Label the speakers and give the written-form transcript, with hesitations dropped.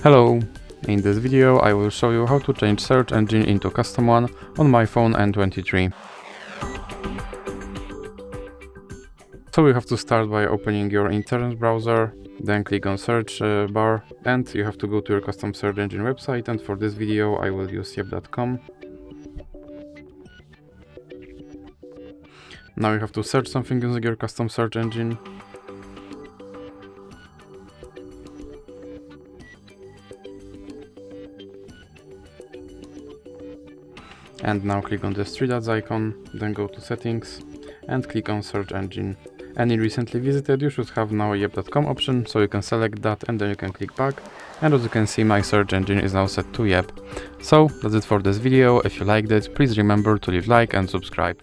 Speaker 1: Hello! In this video I will show you how to change search engine into custom one on myPhone N23. So you have to start by opening your internet browser, then click on search bar and you have to go to your custom search engine website, and for this video I will use yep.com. Now you have to search something using your custom search engine. And now click on this three dots icon, then go to settings and click on search engine. Any recently visited, you should have now a yep.com option, so you can select that and then you can click back. And as you can see, my search engine is now set to Yep. So that's it for this video. If you liked it, please remember to leave like and subscribe.